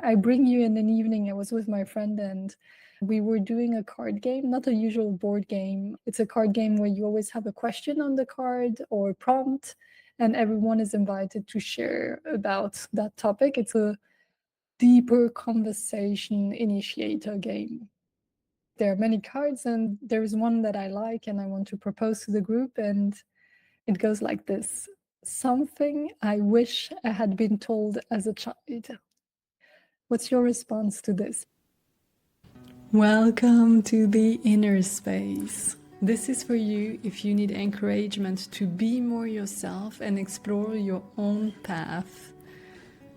I bring you in an evening. I was with my friend and we were doing a card game, not a usual board game. It's a card game where you always have a question on the card or a prompt, and everyone is invited to share about that topic. It's a deeper conversation initiator game. There are many cards, and there is one that I like and I want to propose to the group, and it goes like this. Something I wish I had been told as a child. What's your response to this? Welcome to the inner space. This is for you if you need encouragement to be more yourself and explore your own path.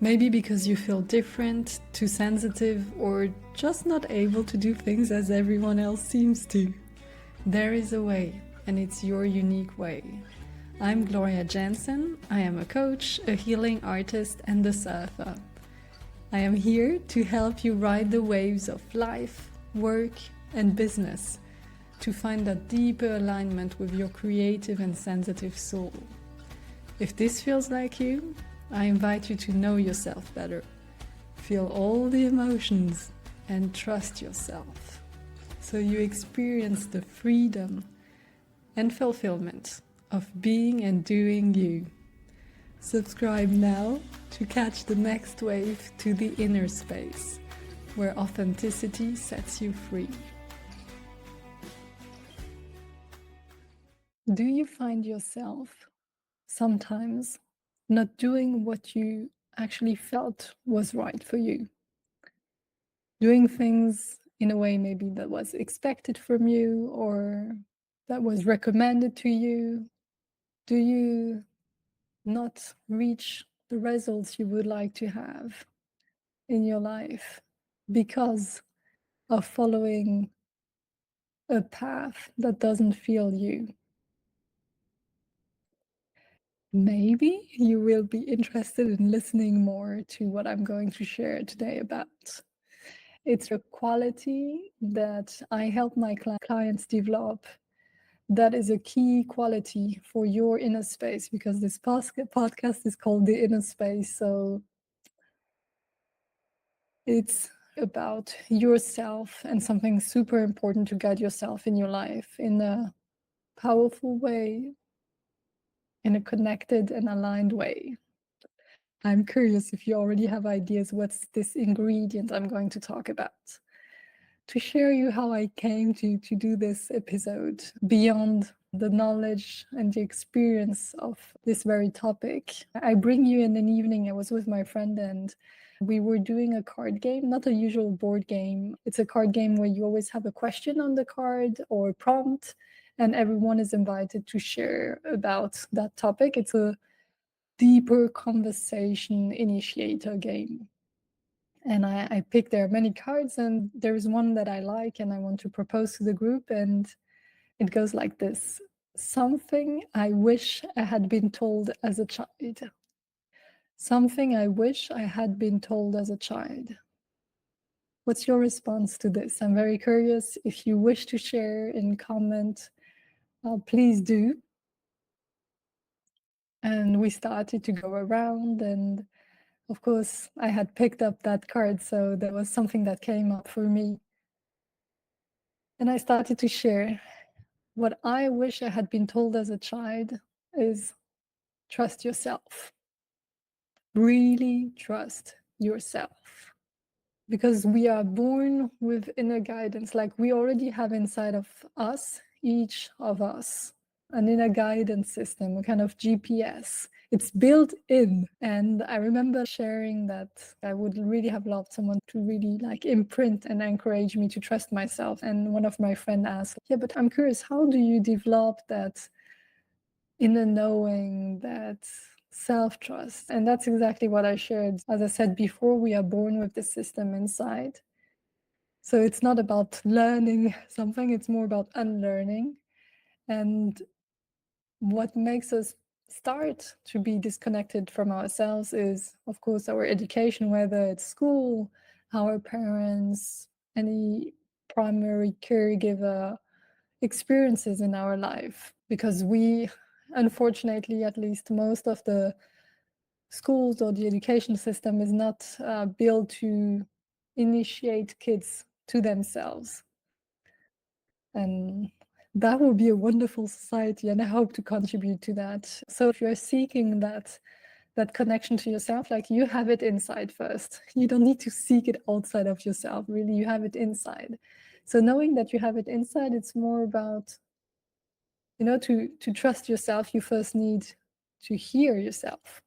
Maybe because you feel different, too sensitive, or just not able to do things as everyone else seems to. There is a way, and it's your unique way. I'm Gloria Jansen. I am a coach, a healing artist, and a surfer. I am here to help you ride the waves of life, work, and business to find that deeper alignment with your creative and sensitive soul. If this feels like you, I invite you to know yourself better, feel all the emotions, and trust yourself, so you experience the freedom and fulfillment of being and doing you. Subscribe now to catch the next wave to the inner space, where authenticity sets you free. Do you find yourself sometimes not doing what you actually felt was right for you? Doing things in a way maybe that was expected from you or that was recommended to you? Do you not reach the results you would like to have in your life because of following a path that doesn't feel you? Maybe you will be interested in listening more to what I'm going to share today about. It's a quality that I help my clients develop. That is a key quality for your inner space, because this podcast is called The Inner Space. So it's about yourself and something super important to guide yourself in your life in a powerful way, in a connected and aligned way. I'm curious if you already have ideas. What's this ingredient I'm going to talk about? To share you how I came to do this episode beyond the knowledge and the experience of this very topic. I bring you in an evening. I was with my friend and we were doing a card game, not a usual board game. It's a card game where you always have a question on the card or a prompt, and everyone is invited to share about that topic. It's a deeper conversation initiator game. And I picked, there are many cards, and there's one that I like and I want to propose to the group, and it goes like this. Something I wish I had been told as a child. Something I wish I had been told as a child. What's your response to this? I'm very curious. If you wish to share in comment, please do. And we started to go around, and of course, I had picked up that card, so there was something that came up for me. And I started to share. What I wish I had been told as a child is trust yourself. Really trust yourself. Because we are born with inner guidance, like we already have inside of us, each of us, an inner guidance system, a kind of GPS. It's built in. And I remember sharing that I would really have loved someone to really like imprint and encourage me to trust myself. And one of my friends asked, yeah, but I'm curious, how do you develop that inner knowing, that self-trust? And that's exactly what I shared. As I said before, we are born with the system inside. So it's not about learning something, it's more about unlearning. And what makes us start to be disconnected from ourselves is, of course, our education, whether it's school, our parents, any primary caregiver experiences in our life. Because we, unfortunately, at least most of the schools or the education system is not built to initiate kids to themselves. And that will be a wonderful society, and I hope to contribute to that. So if you're seeking that connection to yourself, like, you have it inside first. You don't need to seek it outside of yourself, really. You have it inside. So knowing that you have it inside, it's more about, to trust yourself, you first need to hear yourself.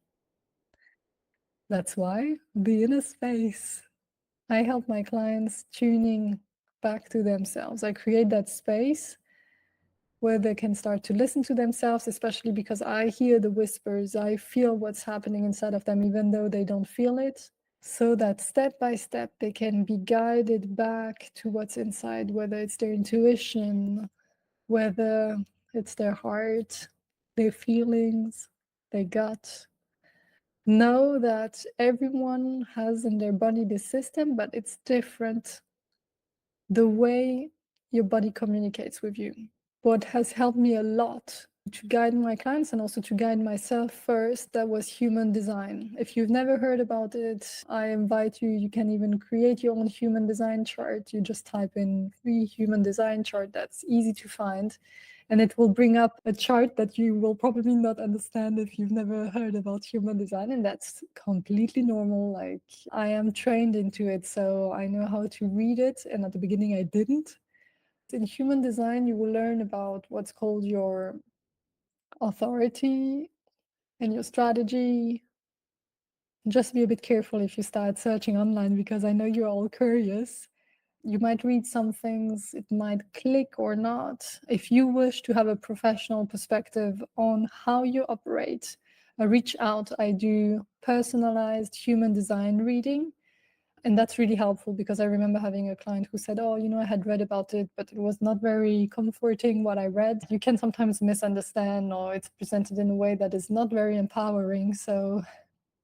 That's why the inner space. I help my clients tuning back to themselves. I create that space where they can start to listen to themselves, especially because I hear the whispers. I feel what's happening inside of them, even though they don't feel it. So that step by step, they can be guided back to what's inside, whether it's their intuition, whether it's their heart, their feelings, their gut. Know that everyone has in their body this system, but it's different the way your body communicates with you. What has helped me a lot to guide my clients and also to guide myself first, that was human design. If you've never heard about it, I invite you, you can even create your own human design chart. You just type in free human design chart. That's easy to find. And it will bring up a chart that you will probably not understand if you've never heard about human design. And that's completely normal. Like, I am trained into it, so I know how to read it. And at the beginning, I didn't. In human design, you will learn about what's called your authority and your strategy. Just be a bit careful if you start searching online, because I know you're all curious. You might read some things, it might click or not. If you wish to have a professional perspective on how you operate, reach out. I do personalized human design reading. And that's really helpful, because I remember having a client who said, oh, I had read about it, but it was not very comforting what I read. You can sometimes misunderstand, or it's presented in a way that is not very empowering. So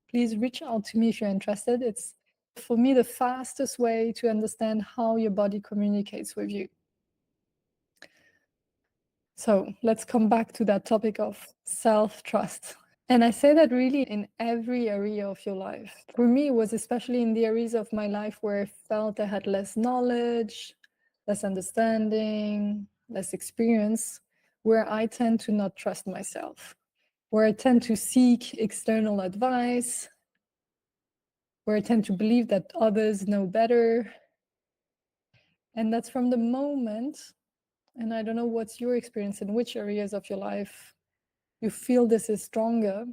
please reach out to me if you're interested. It's, for me, the fastest way to understand how your body communicates with you. So let's come back to that topic of self-trust. And I say that really in every area of your life. For me, it was especially in the areas of my life where I felt I had less knowledge, less understanding, less experience, where I tend to not trust myself, where I tend to seek external advice, where I tend to believe that others know better. And that's from the moment, and I don't know what's your experience, in which areas of your life you feel this is stronger.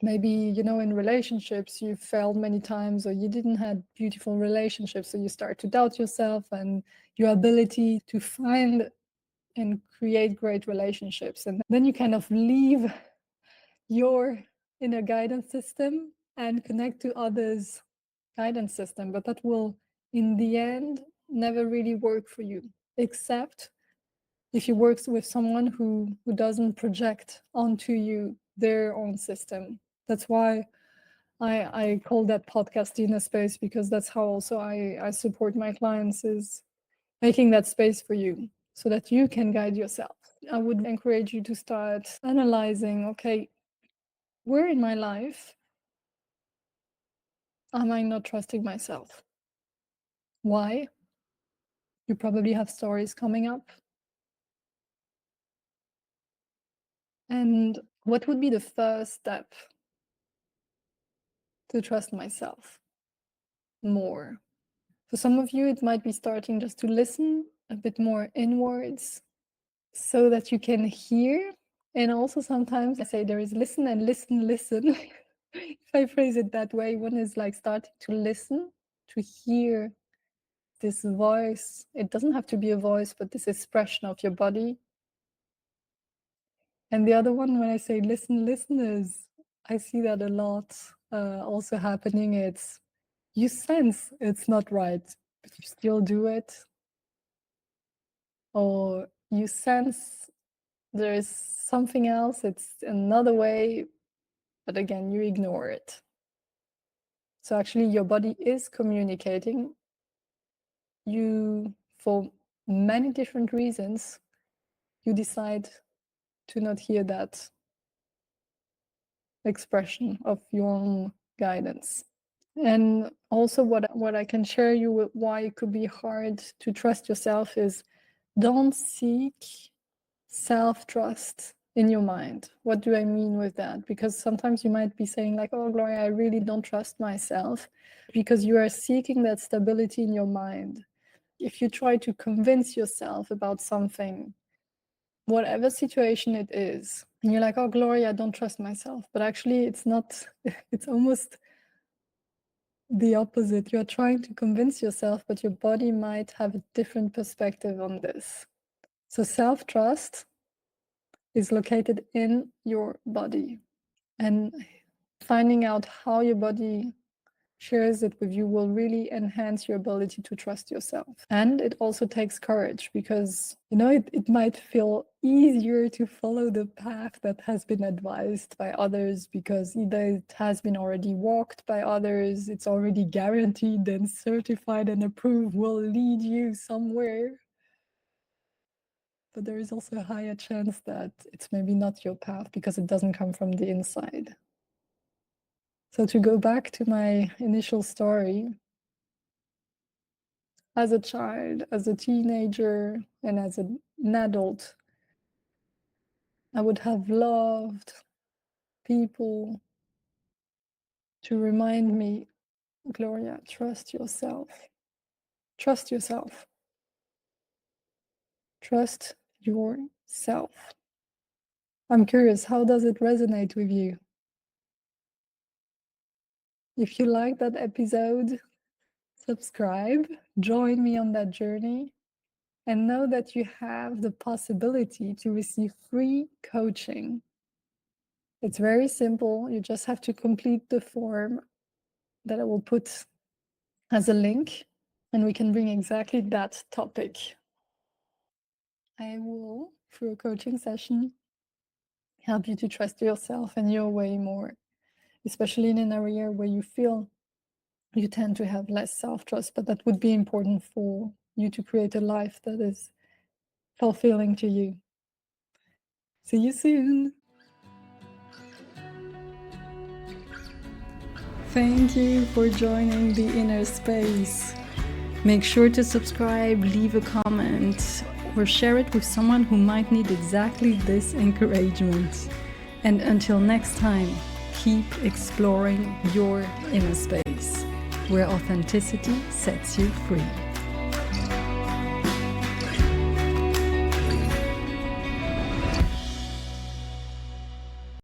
Maybe, in relationships, you failed many times, or you didn't have beautiful relationships, so you start to doubt yourself and your ability to find and create great relationships. And then you kind of leave your inner guidance system and connect to others' guidance system, but that will, in the end, never really work for you, except if you work with someone who doesn't project onto you their own system. That's why I call that podcast the inner space, because that's how also I support my clients, is making that space for you so that you can guide yourself. I would encourage you to start analyzing, okay, where in my life am I not trusting myself? Why? You probably have stories coming up. And what would be the first step to trust myself more? For some of you, it might be starting just to listen a bit more inwards so that you can hear. And also sometimes I say there is listen and listen, listen. If I phrase it that way, one is like starting to listen, to hear this voice. It doesn't have to be a voice, but this expression of your body. And the other one, when I say listen, listen, is, I see that a lot also happening. It's, you sense it's not right, but you still do it. Or you sense there is something else, it's another way, but again, you ignore it. So actually your body is communicating. You, for many different reasons, you decide to not hear that. expression of your own guidance. And also what I can share you with why it could be hard to trust yourself is don't seek self-trust in your mind. What do I mean with that? Because sometimes you might be saying like, oh, Gloria, I really don't trust myself, because you are seeking that stability in your mind. If you try to convince yourself about something, whatever situation it is, and you're like, oh, Gloria, I don't trust myself, but actually it's not, it's almost the opposite. You're trying to convince yourself, but your body might have a different perspective on this. So self-trust is located in your body, and finding out how your body shares it with you will really enhance your ability to trust yourself. And it also takes courage, because it might feel easier to follow the path that has been advised by others, because either it has been already walked by others, it's already guaranteed and certified and approved will lead you somewhere. But there is also a higher chance that it's maybe not your path because it doesn't come from the inside. So to go back to my initial story, as a child, as a teenager, and as an adult, I would have loved people to remind me, Gloria, trust yourself. Trust yourself. Trust yourself. I'm curious, how does it resonate with you? If you like that episode, subscribe, join me on that journey, and know that you have the possibility to receive free coaching. It's very simple. You just have to complete the form that I will put as a link, and we can bring exactly that topic. I will, through a coaching session, help you to trust yourself and your way more, especially in an area where you feel you tend to have less self-trust, but that would be important for you to create a life that is fulfilling to you. See you soon. Thank you for joining the Inner Space. Make sure to subscribe, leave a comment, or share it with someone who might need exactly this encouragement. And until next time, keep exploring your inner space, where authenticity sets you free.